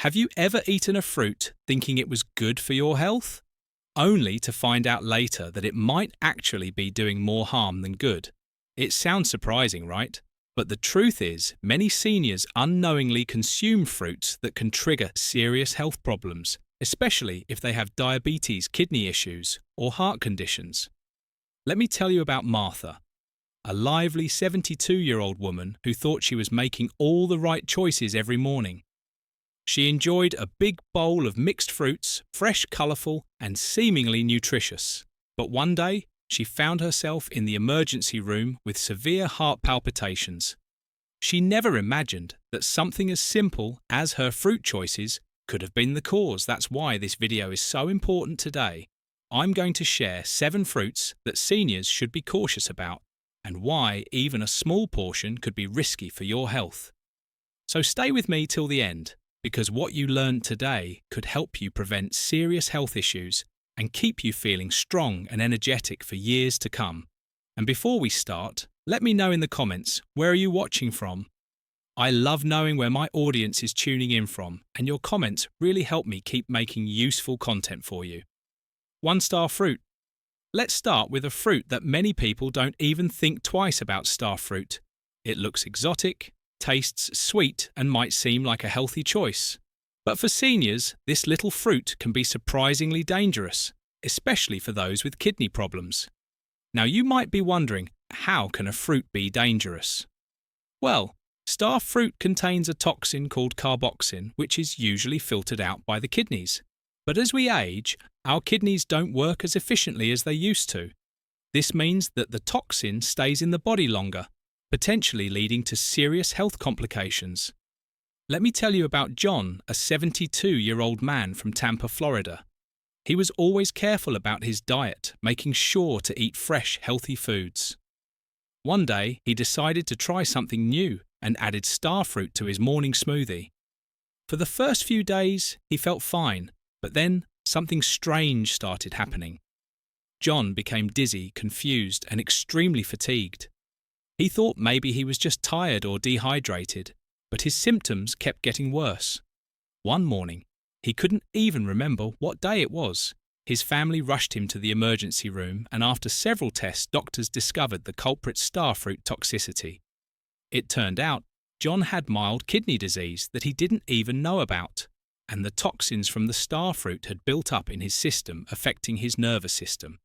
Have you ever eaten a fruit thinking it was good for your health, only to find out later that it might actually be doing more harm than good? It sounds surprising, right? But the truth is, many seniors unknowingly consume fruits that can trigger serious health problems, especially if they have diabetes, kidney issues, or heart conditions. Let me tell you about Martha, a lively 72-year-old woman who thought she was making all the right choices every morning. She enjoyed a big bowl of mixed fruits, fresh, colourful, and seemingly nutritious. But one day, she found herself in the emergency room with severe heart palpitations. She never imagined that something as simple as her fruit choices could have been the cause. That's why this video is so important today. I'm going to share 7 fruits that seniors should be cautious about, and why even a small portion could be risky for your health. So stay with me till the end, because what you learned today could help you prevent serious health issues and keep you feeling strong and energetic for years to come. And before we start, let me know in the comments, where are you watching from? I love knowing where my audience is tuning in from, and your comments really help me keep making useful content for you. 1-star fruit. Let's start with a fruit that many people don't even think twice about: star fruit. It looks exotic, tastes sweet, and might seem like a healthy choice. But for seniors, this little fruit can be surprisingly dangerous, especially for those with kidney problems. Now you might be wondering, how can a fruit be dangerous? Well, star fruit contains a toxin called carboxin, which is usually filtered out by the kidneys. But as we age, our kidneys don't work as efficiently as they used to. This means that the toxin stays in the body longer, potentially leading to serious health complications. Let me tell you about John, a 72-year-old man from Tampa, Florida. He was always careful about his diet, making sure to eat fresh, healthy foods. One day, he decided to try something new and added star fruit to his morning smoothie. For the first few days, he felt fine, but then something strange started happening. John became dizzy, confused, and extremely fatigued. He thought maybe he was just tired or dehydrated, but his symptoms kept getting worse. One morning, he couldn't even remember what day it was. His family rushed him to the emergency room, and after several tests, doctors discovered the culprit: star fruit toxicity. It turned out John had mild kidney disease that he didn't even know about, and the toxins from the star fruit had built up in his system, affecting his nervous system.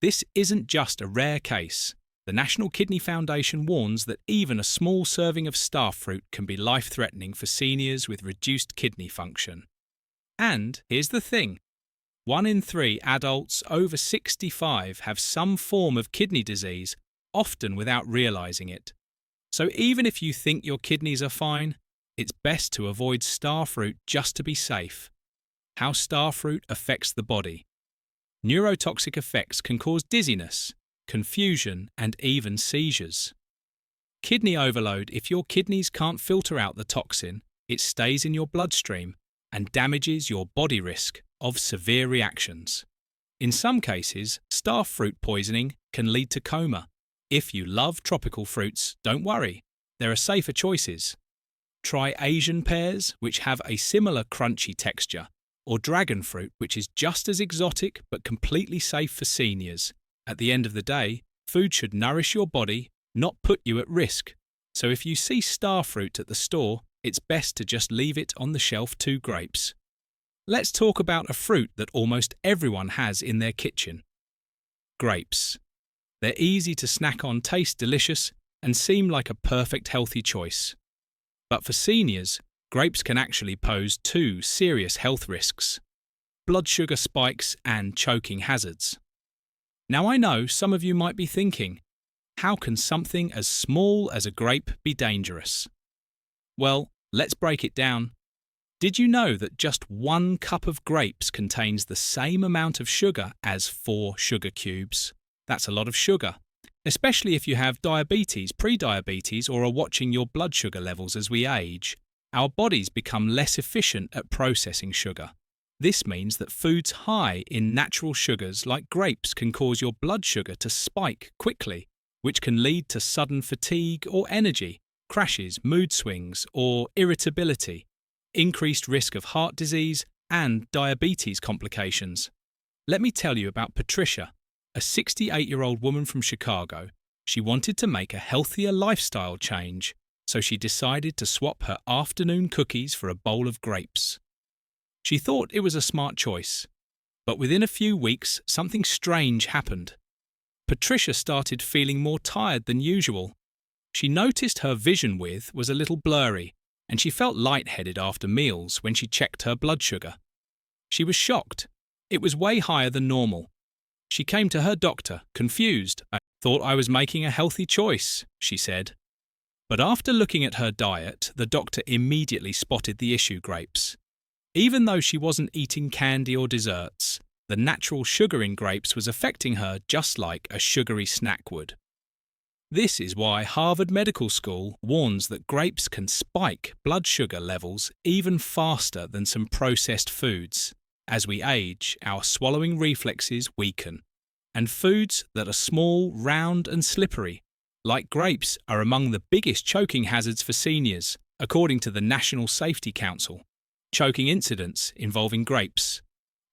This isn't just a rare case. The National Kidney Foundation warns that even a small serving of star fruit can be life-threatening for seniors with reduced kidney function. And here's the thing: 1 in 3 adults over 65 have some form of kidney disease, often without realizing it. So even if you think your kidneys are fine, it's best to avoid star fruit just to be safe. How star fruit affects the body. Neurotoxic effects can cause dizziness, confusion, and even seizures. Kidney overload: if your kidneys can't filter out the toxin, it stays in your bloodstream and damages your body, risk of severe reactions. In some cases, star fruit poisoning can lead to coma. If you love tropical fruits, don't worry, there are safer choices. Try Asian pears, which have a similar crunchy texture, or dragon fruit, which is just as exotic but completely safe for seniors. At the end of the day, food should nourish your body, not put you at risk. So if you see star fruit at the store, it's best to just leave it on the shelf. 2 grapes. Let's talk about a fruit that almost everyone has in their kitchen. Grapes. They're easy to snack on, taste delicious, and seem like a perfect healthy choice. But for seniors, grapes can actually pose 2 serious health risks: blood sugar spikes and choking hazards. Now I know some of you might be thinking, how can something as small as a grape be dangerous? Well, let's break it down. Did you know that just 1 cup of grapes contains the same amount of sugar as 4 sugar cubes? That's a lot of sugar, especially if you have diabetes, pre-diabetes, or are watching your blood sugar levels. As we age, our bodies become less efficient at processing sugar. This means that foods high in natural sugars like grapes can cause your blood sugar to spike quickly, which can lead to sudden fatigue or energy, crashes, mood swings, or irritability. increased risk of heart disease, and diabetes complications. Let me tell you about Patricia, a 68-year-old woman from Chicago. She wanted to make a healthier lifestyle change, so she decided to swap her afternoon cookies for a bowl of grapes. She thought it was a smart choice, but within a few weeks, something strange happened. Patricia started feeling more tired than usual. She noticed her vision was a little blurry, and she felt lightheaded after meals when she checked her blood sugar. She was shocked. It was way higher than normal. She came to her doctor, confused. "I thought I was making a healthy choice," she said. But after looking at her diet, the doctor immediately spotted the issue: grapes. Even though she wasn't eating candy or desserts, the natural sugar in grapes was affecting her just like a sugary snack would. This is why Harvard Medical School warns that grapes can spike blood sugar levels even faster than some processed foods. As we age, our swallowing reflexes weaken, and foods that are small, round and slippery, like grapes, are among the biggest choking hazards for seniors, according to the National Safety Council. Choking incidents involving grapes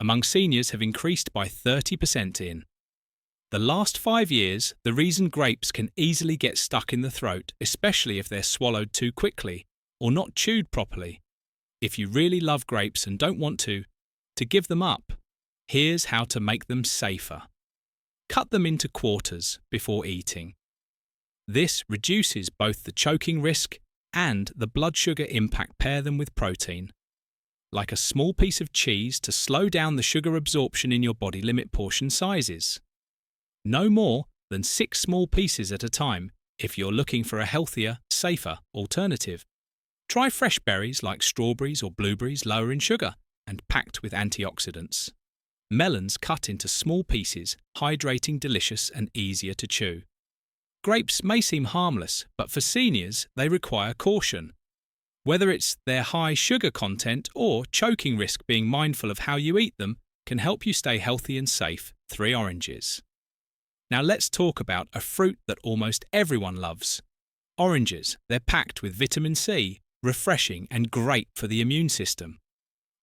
among seniors have increased by 30% in the last 5 years. The reason grapes can easily get stuck in the throat, especially if they're swallowed too quickly or not chewed properly. If you really love grapes and don't want to give them up, here's how to make them safer. Cut them into quarters before eating. This reduces both the choking risk and the blood sugar impact. Pair them with protein, like a small piece of cheese, to slow down the sugar absorption in your body. Limit portion sizes. No more than 6 small pieces at a time if you're looking for a healthier, safer alternative. Try fresh berries like strawberries or blueberries, lower in sugar and packed with antioxidants. Melons cut into small pieces, hydrating, delicious and easier to chew. Grapes may seem harmless, but for seniors they require caution. Whether it's their high sugar content or choking risk, being mindful of how you eat them can help you stay healthy and safe. 3 oranges. Now let's talk about a fruit that almost everyone loves. Oranges. They're packed with vitamin C, refreshing and great for the immune system.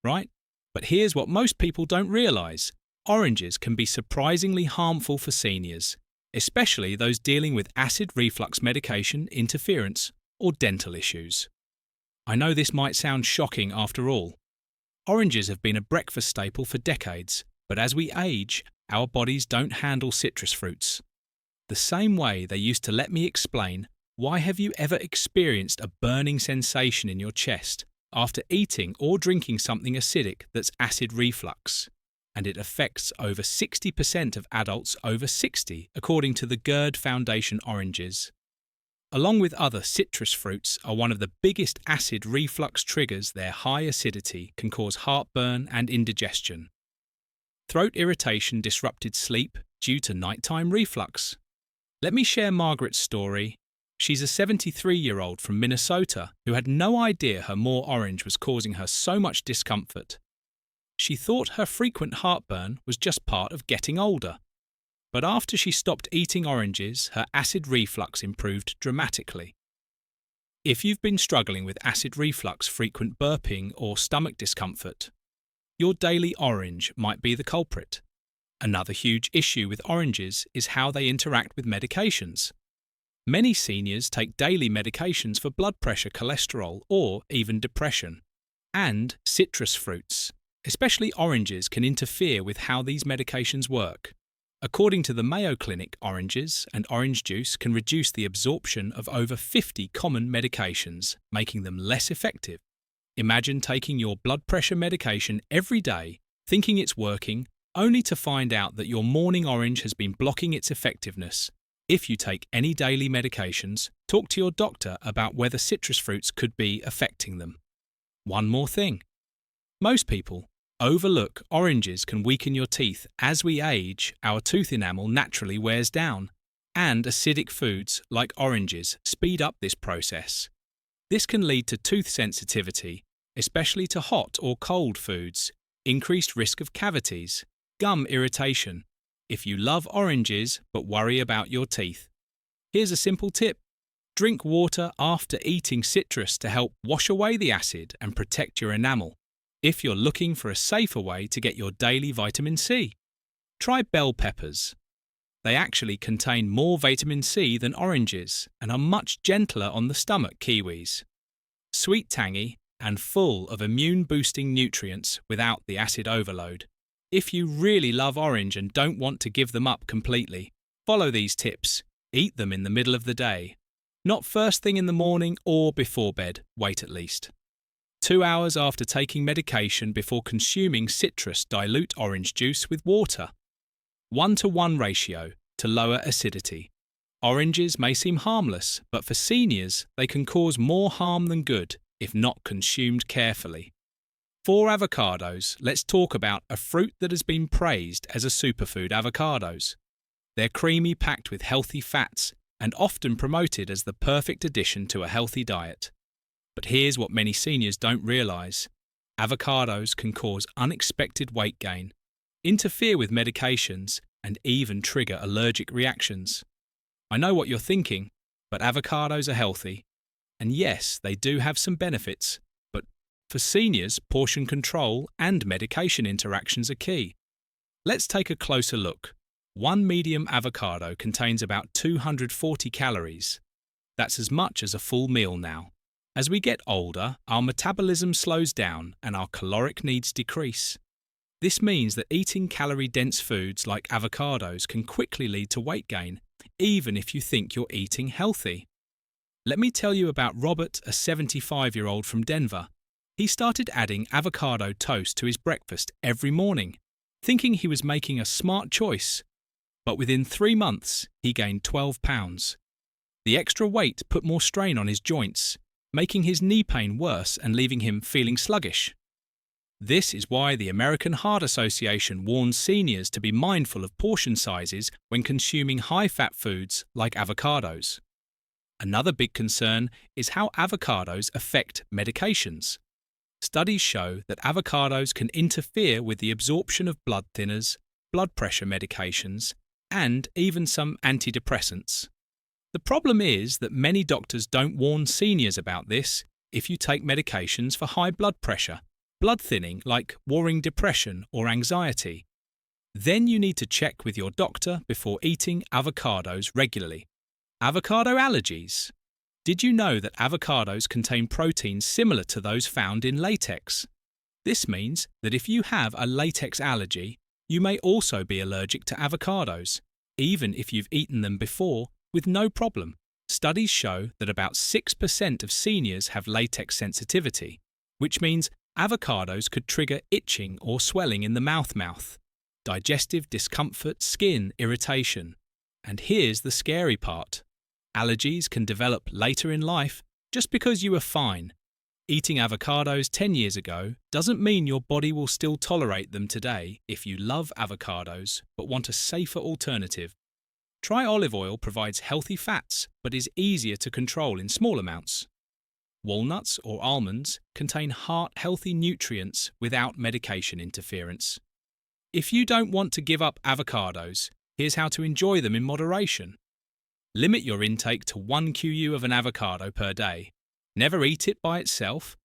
Right? But here's what most people don't realize. Oranges can be surprisingly harmful for seniors, especially those dealing with acid reflux medication interference or dental issues. I know this might sound shocking after all. Oranges have been a breakfast staple for decades, but as we age, our bodies don't handle citrus fruits the same way they used to. Let me explain. Why have you ever experienced a burning sensation in your chest after eating or drinking something acidic that's acid reflux? And it affects over 60% of adults over 60, according to the GERD Foundation. Oranges, along with other citrus fruits, are one of the biggest acid reflux triggers. Their high acidity can cause heartburn and indigestion, throat irritation, disrupted sleep due to nighttime reflux. Let me share Margaret's story. She's a 73-year-old from Minnesota who had no idea her more orange was causing her so much discomfort. She thought her frequent heartburn was just part of getting older. But after she stopped eating oranges, her acid reflux improved dramatically. If you've been struggling with acid reflux, frequent burping, or stomach discomfort, your daily orange might be the culprit. Another huge issue with oranges is how they interact with medications. Many seniors take daily medications for blood pressure, cholesterol, or even depression. And citrus fruits, especially oranges, can interfere with how these medications work. According to the Mayo Clinic, oranges and orange juice can reduce the absorption of over 50 common medications, making them less effective. Imagine taking your blood pressure medication every day, thinking it's working, only to find out that your morning orange has been blocking its effectiveness. If you take any daily medications, talk to your doctor about whether citrus fruits could be affecting them. One more thing. Most people overlook oranges can weaken your teeth. As we age, our tooth enamel naturally wears down, and acidic foods like oranges speed up this process. This can lead to tooth sensitivity, especially to hot or cold foods, increased risk of cavities, gum irritation. If you love oranges but worry about your teeth, here's a simple tip. Drink water after eating citrus to help wash away the acid and protect your enamel, if you're looking for a safer way to get your daily vitamin C. Try bell peppers. They actually contain more vitamin C than oranges and are much gentler on the stomach kiwis. Sweet, tangy, and full of immune-boosting nutrients without the acid overload. If you really love orange and don't want to give them up completely, follow these tips. Eat them in the middle of the day. Not first thing in the morning or before bed, wait at least. 2 hours after taking medication before consuming citrus, dilute orange juice with water. 1-to-1 ratio to lower acidity. Oranges may seem harmless, but for seniors, they can cause more harm than good if not consumed carefully. For avocados, let's talk about a fruit that has been praised as a superfood: avocados. They're creamy, packed with healthy fats, and often promoted as the perfect addition to a healthy diet. But here's what many seniors don't realise. Avocados can cause unexpected weight gain, interfere with medications, and even trigger allergic reactions. I know what you're thinking, but avocados are healthy. And yes, they do have some benefits, but for seniors, portion control and medication interactions are key. Let's take a closer look. One medium avocado contains about 240 calories. That's as much as a full meal now. As we get older, our metabolism slows down and our caloric needs decrease. This means that eating calorie-dense foods like avocados can quickly lead to weight gain, even if you think you're eating healthy. Let me tell you about Robert, a 75-year-old from Denver. He started adding avocado toast to his breakfast every morning, thinking he was making a smart choice. But within 3 months, he gained 12 pounds. The extra weight put more strain on his joints, making his knee pain worse and leaving him feeling sluggish. This is why the American Heart Association warns seniors to be mindful of portion sizes when consuming high-fat foods like avocados. Another big concern is how avocados affect medications. Studies show that avocados can interfere with the absorption of blood thinners, blood pressure medications, and even some antidepressants. The problem is that many doctors don't warn seniors about this if you take medications for high blood pressure, blood thinning like warring depression or anxiety. Then you need to check with your doctor before eating avocados regularly. Avocado allergies. Did you know that avocados contain proteins similar to those found in latex? This means that if you have a latex allergy, you may also be allergic to avocados, even if you've eaten them before with no problem. Studies show that about 6% of seniors have latex sensitivity, which means avocados could trigger itching or swelling in the mouth, digestive discomfort, skin irritation. And here's the scary part. Allergies can develop later in life just because you were fine. Eating avocados 10 years ago doesn't mean your body will still tolerate them today if you love avocados but want a safer alternative. Try olive oil provides healthy fats but is easier to control in small amounts. Walnuts or almonds contain heart-healthy nutrients without medication interference. If you don't want to give up avocados, here's how to enjoy them in moderation. Limit your intake to 1 QU of an avocado per day. Never eat it by itself.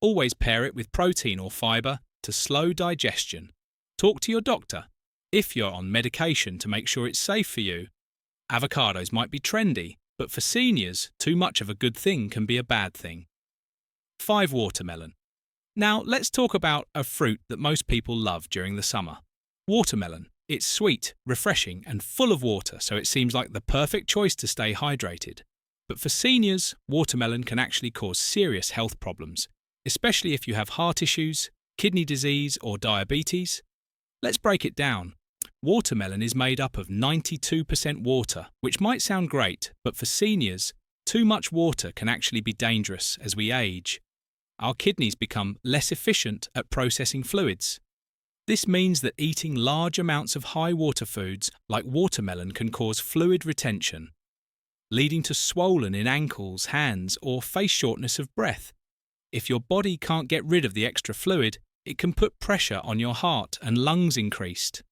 Always pair it with protein or fibre to slow digestion. Talk to your doctor if you're on medication to make sure it's safe for you. Avocados might be trendy, but for seniors, too much of a good thing can be a bad thing. 5. Watermelon. Now let's talk about a fruit that most people love during the summer. Watermelon. It's sweet, refreshing, and full of water, so it seems like the perfect choice to stay hydrated. But for seniors, watermelon can actually cause serious health problems, especially if you have heart issues, kidney disease, or diabetes. Let's break it down. Watermelon is made up of 92% water, which might sound great, but for seniors, too much water can actually be dangerous as we age. Our kidneys become less efficient at processing fluids. This means that eating large amounts of high water foods like watermelon can cause fluid retention, leading to swollen in ankles, hands, or face shortness of breath. If your body can't get rid of the extra fluid, it can put pressure on your heart and lungs increased.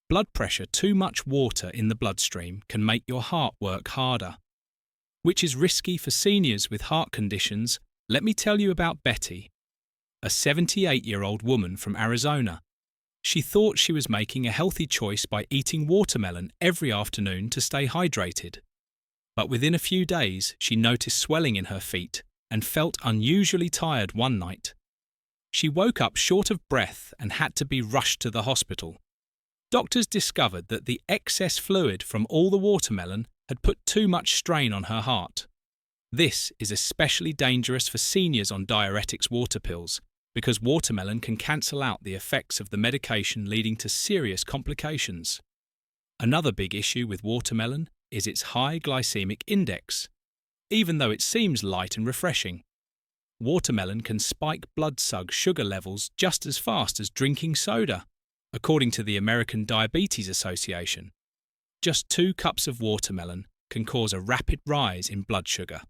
Blood pressure, too much water in the bloodstream, can make your heart work harder. which is risky for seniors with heart conditions, let me tell you about Betty, a 78-year-old woman from Arizona. She thought she was making a healthy choice by eating watermelon every afternoon to stay hydrated. But within a few days, she noticed swelling in her feet and felt unusually tired one night. She woke up short of breath and had to be rushed to the hospital. Doctors discovered that the excess fluid from all the watermelon had put too much strain on her heart. This is especially dangerous for seniors on diuretics water pills, because watermelon can cancel out the effects of the medication, leading to serious complications. Another big issue with watermelon is its high glycemic index. Even though it seems light and refreshing, watermelon can spike blood sugar levels just as fast as drinking soda, according to the American Diabetes Association. Just 2 cups of watermelon can cause a rapid rise in blood sugar,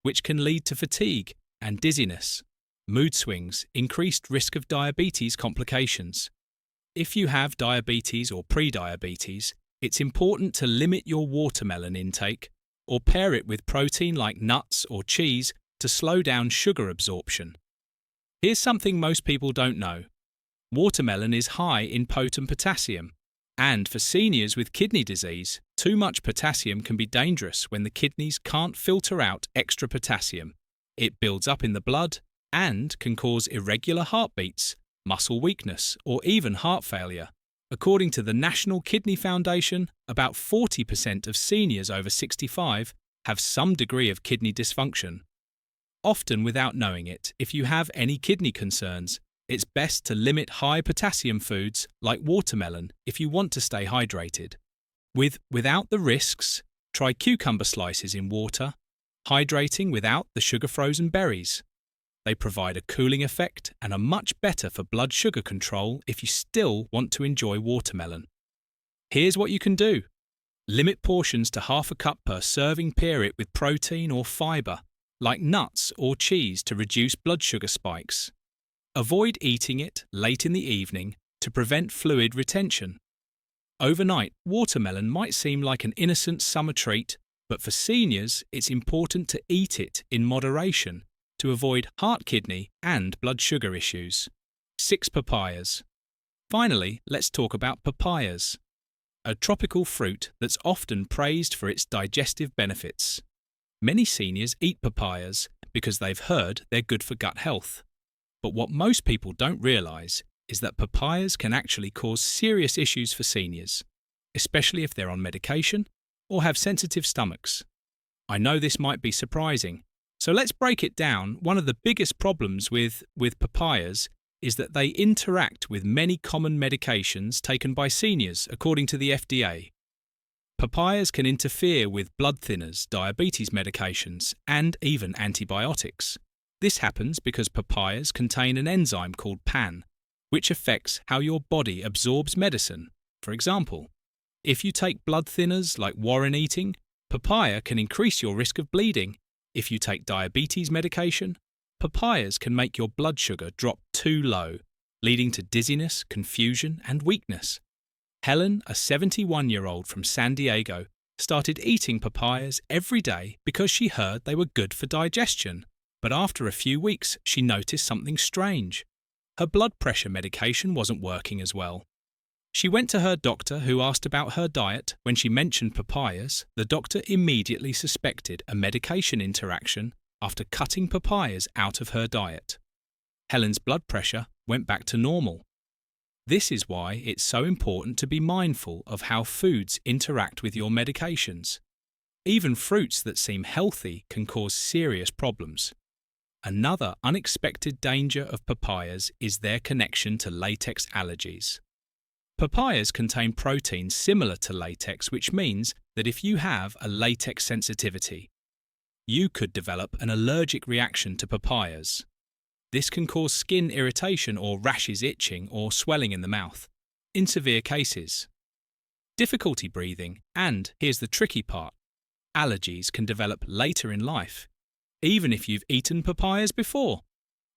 which can lead to fatigue and dizziness, mood swings, increased risk of diabetes complications. If you have diabetes or pre-diabetes, it's important to limit your watermelon intake or pair it with protein like nuts or cheese to slow down sugar absorption. Here's something most people don't know. Watermelon is high in potent potassium, and for seniors with kidney disease, too much potassium can be dangerous when the kidneys can't filter out extra potassium. It builds up in the blood and can cause irregular heartbeats, muscle weakness, or even heart failure. According to the National Kidney Foundation, about 40% of seniors over 65 have some degree of kidney dysfunction. Often without knowing it, if you have any kidney concerns, it's best to limit high potassium foods like watermelon if you want to stay hydrated. Without the risks, try cucumber slices in water, hydrating without the sugar-frozen berries. They provide a cooling effect and are much better for blood sugar control if you still want to enjoy watermelon. Here's what you can do. Limit portions to half a cup per serving, pair it with protein or fibre, like nuts or cheese to reduce blood sugar spikes. Avoid eating it late in the evening to prevent fluid retention. Overnight, watermelon might seem like an innocent summer treat, but for seniors, it's important to eat it in moderation to avoid heart, kidney, and blood sugar issues. 6 papayas. Finally, let's talk about papayas, a tropical fruit that's often praised for its digestive benefits. Many seniors eat papayas because they've heard they're good for gut health. But what most people don't realise is that papayas can actually cause serious issues for seniors, especially if they're on medication or have sensitive stomachs. I know this might be surprising, so let's break it down. One of the biggest problems with papayas is that they interact with many common medications taken by seniors, according to the FDA. Papayas can interfere with blood thinners, diabetes medications, and even antibiotics. This happens because papayas contain an enzyme called PAN, which affects how your body absorbs medicine. For example, if you take blood thinners like warren eating, papaya can increase your risk of bleeding. If you take diabetes medication, papayas can make your blood sugar drop too low, leading to dizziness, confusion, and weakness. Helen, a 71-year-old from San Diego, started eating papayas every day because she heard they were good for digestion. But after a few weeks, she noticed something strange. Her blood pressure medication wasn't working as well. She went to her doctor, who asked about her diet. When she mentioned papayas, the doctor immediately suspected a medication interaction after cutting papayas out of her diet. Helen's blood pressure went back to normal. This is why it's so important to be mindful of how foods interact with your medications. Even fruits that seem healthy can cause serious problems. Another unexpected danger of papayas is their connection to latex allergies. Papayas contain proteins similar to latex, which means that if you have a latex sensitivity, you could develop an allergic reaction to papayas. This can cause skin irritation or rashes, itching, or swelling in the mouth. In severe cases, difficulty breathing, and here's the tricky part, allergies can develop later in life, even if you've eaten papayas before.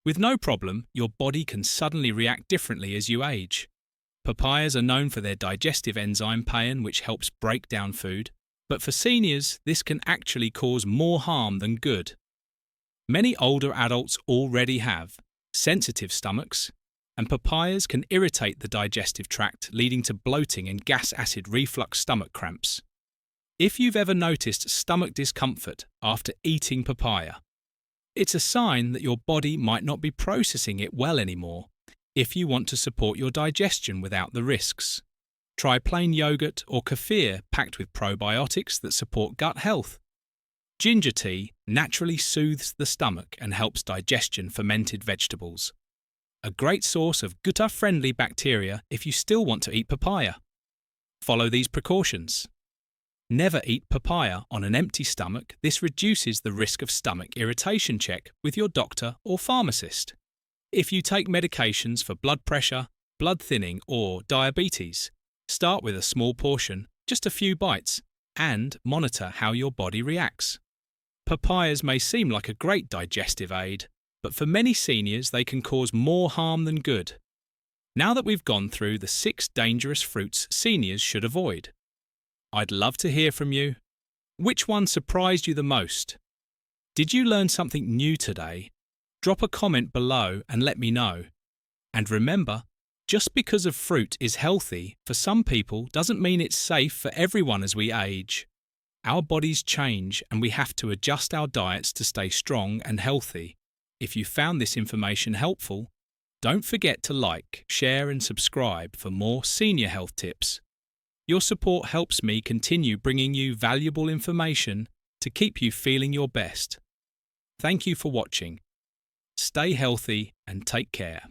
With no problem, your body can suddenly react differently as you age. Papayas are known for their digestive enzyme papain, which helps break down food, But for seniors, this can actually cause more harm than good. Many older adults already have sensitive stomachs, and papayas can irritate the digestive tract, leading to bloating and gas-acid reflux stomach cramps. If you've ever noticed stomach discomfort after eating papaya, it's a sign that your body might not be processing it well anymore. If you want to support your digestion without the risks, try plain yogurt or kefir packed with probiotics that support gut health. Ginger tea naturally soothes the stomach and helps digestion fermented vegetables. A great source of gut-friendly bacteria if you still want to eat papaya. Follow these precautions. Never eat papaya on an empty stomach. This reduces the risk of stomach irritation. Check with your doctor or pharmacist. If you take medications for blood pressure, blood thinning, or diabetes, start with a small portion, just a few bites, and monitor how your body reacts. Papayas may seem like a great digestive aid, but for many seniors they can cause more harm than good. Now that we've gone through the 6 dangerous fruits seniors should avoid, I'd love to hear from you. Which one surprised you the most? Did you learn something new today? Drop a comment below and let me know. And remember, just because a fruit is healthy for some people doesn't mean it's safe for everyone as we age. Our bodies change and we have to adjust our diets to stay strong and healthy. If you found this information helpful, don't forget to like, share and subscribe for more senior health tips. Your support helps me continue bringing you valuable information to keep you feeling your best. Thank you for watching. Stay healthy and take care.